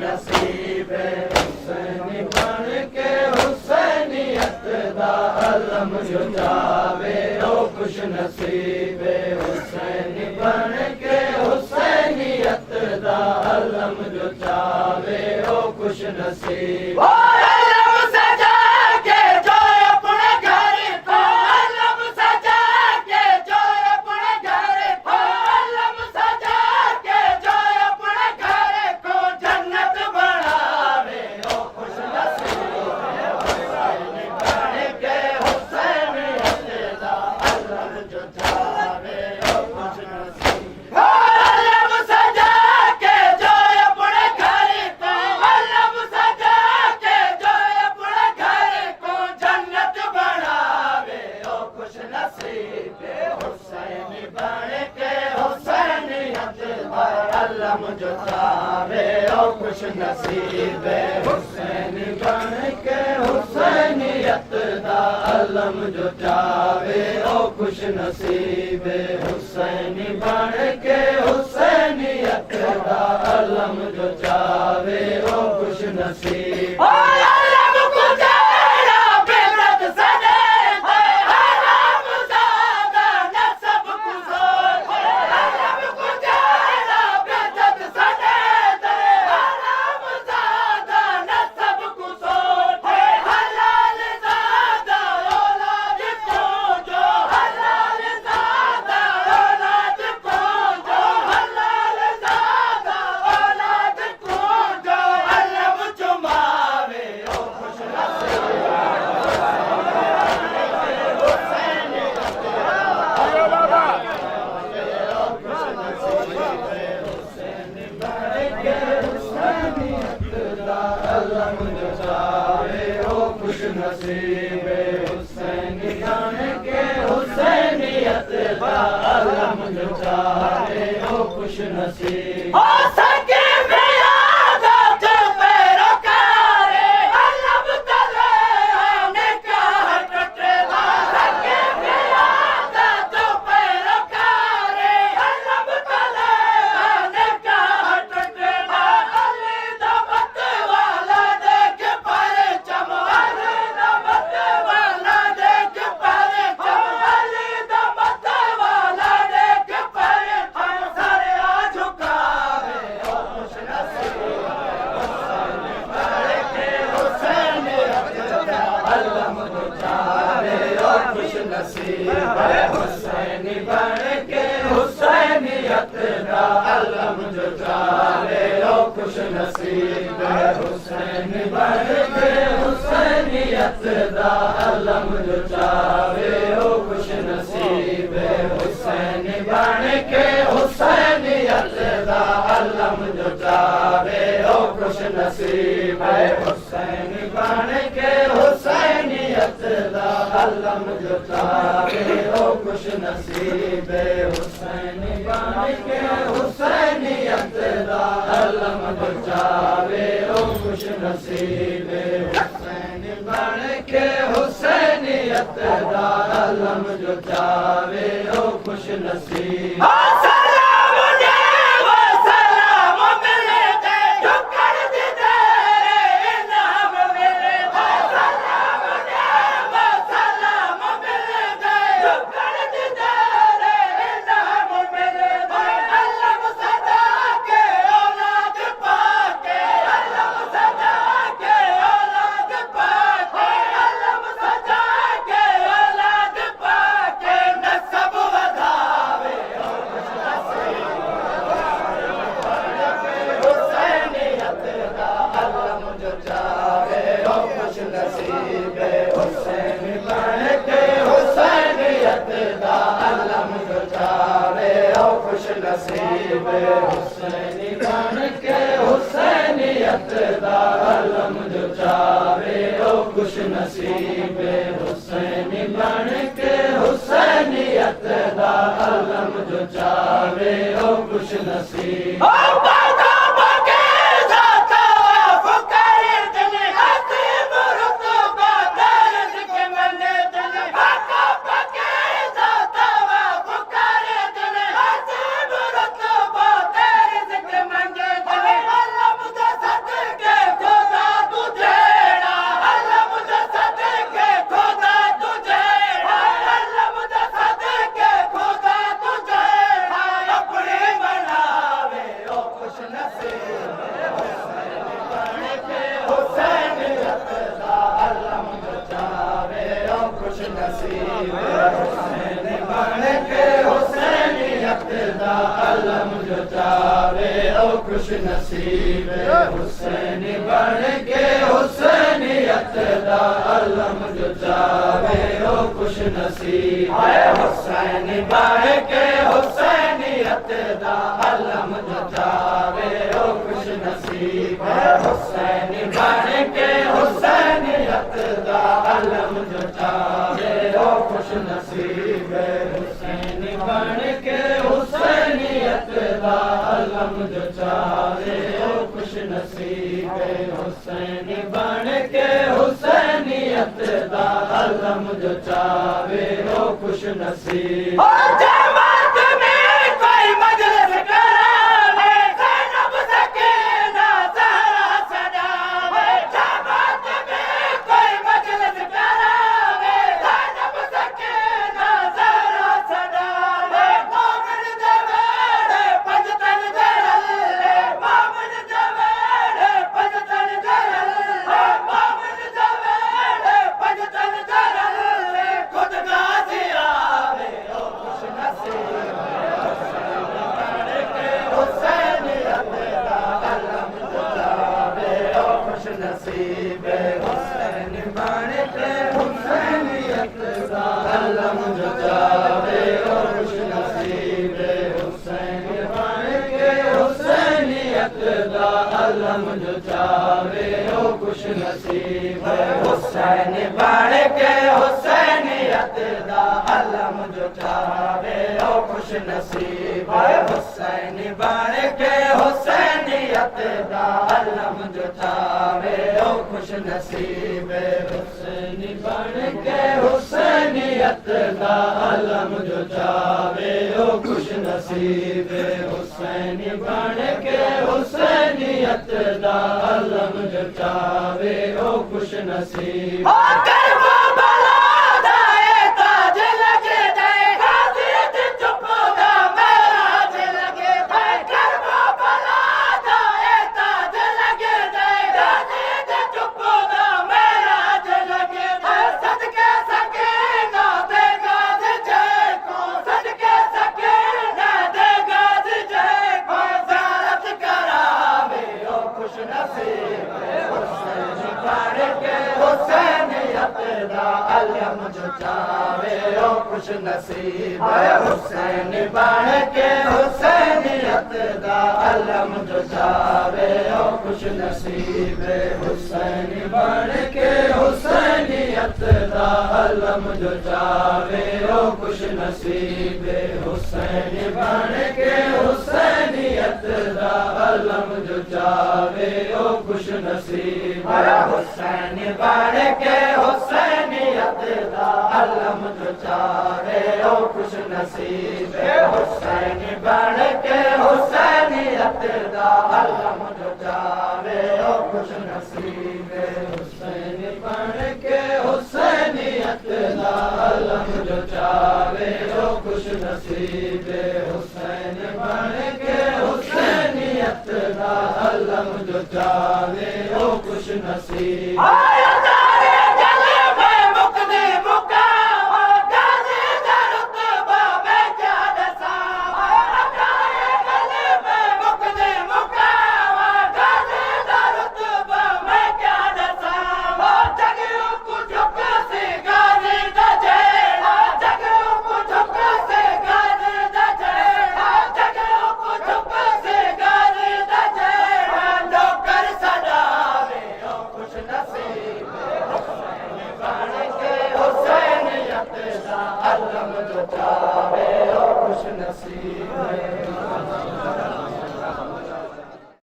नसीब हुसैनी बन के हुसैनियत दा अलम जुटावे ओ खुश नसीब हुसैनी बन के हुसैनियत दा अलम जुटावे ओ खुश नसीब अलम जुटावे ओ खुश नसीब हुसैनी बन के हुसैनियत दा अलम जुटावे ओ खुश नसीब हुसैनी बन के हुसैनियत दा अलम जुटावे ओ खुश नसीब नसीब हुसैनी बन के हुसैनियत दा अलम जुटावे ओ खुश नसीब हुसैनी बन के हुसैनियत दा अलम जुटावे ओ खुश नसीब हुसैनी बन के हुसैनियत दा अलम जुटावे ओ खुश नसीब हुसैनी बन के हुसैनियत दा अलम जुटावे ओ खुश नसीब हुसैनी बन के हुसैनियत दा अलम जुटावे ओ खुश नसीब हुसैनी बन के हुसैनियत दा अलम जुटावे ओ खुश नसीब हुसैनी बन के हुसैनियत दा अलम जुटावे ओ खुश नसीब नसीब हुसैनी बन के हुसैनियत दा अलम जुटावे ओ खुश नसीब हुसैनी बन के हुसैनियत दा अलम जुटावे ओ खुश नसीब हुसैन बन के हुसैनियत दा अलम जो चावे ओ खुश नसीब है हुसैन बन के हुसैनियत दा अलम जो चावे ओ खुश नसीब है हुसैन बन के हुसैनियत दा अलम जो चावे ओ खुश नसीब है हुसैन बन के हुसैनियत दा अलम जो चावे ओ खुश नसीब है हुसैन बन के हुसैनियत दा अलम जो चावे ओ खुश नसीब जमात में कोई मजलिस करावे ज़ैनब सकीना ज़हरा सजावे जमात में कोई मजलिस करावे ज़ैनब सकीना ज़हरा सजावे मोमिन जवेड़े पंजतन जरले मोमिन जवेड़े पंजतन जरले मोमिन जवेड़े पंजतन जरले खुद गाज़ी आवे ओ खुश नसीब हुसैनियत दा अलम जो चावे ओ खुश नसीब हुसैन बन के हुसैनियत दा अलम जो चावे ओ खुश नसीब हुसैन बन के हुसैनियत दा अलम जो चावे ओ खुश नसीब हुसैन बन के हुसैनियत दा अलम जो चावे ओ खुश नसीब हुसैन बन के हुसैनियत दा अलम जो चावे ओ खुश नसीब हुसैन बन के हुसैनियत दा अलम जो चावे ओ खुश नसीब हुसैन बन के हुसैनियत दा अलम जो चावे ओ खुश नसीब अलम जो चावे ओ खुश नसीब हुसैन बन के हुसैनियत दा अलम जो चावे ओ खुश नसीब हुसैन बन के हुसैनियत दा अलम जो चावे ओ खुश नसीब हुसैन बन के हुसैनियत दा अलम जो चावे ओ खुश नसीब हुसैन बन के हुसैनियत दा अलम जो चावे ओ खुश नसीब हुसैन बन के हुसैनियत दा अलम जो चावे ओ खुश नसीब हुसैन बन के हुसैनियत दा अलम जो चावे ओ खुश नसीब हुसैन बन के हुसैनियत दा अलम जो चावे ओ खुश नसीब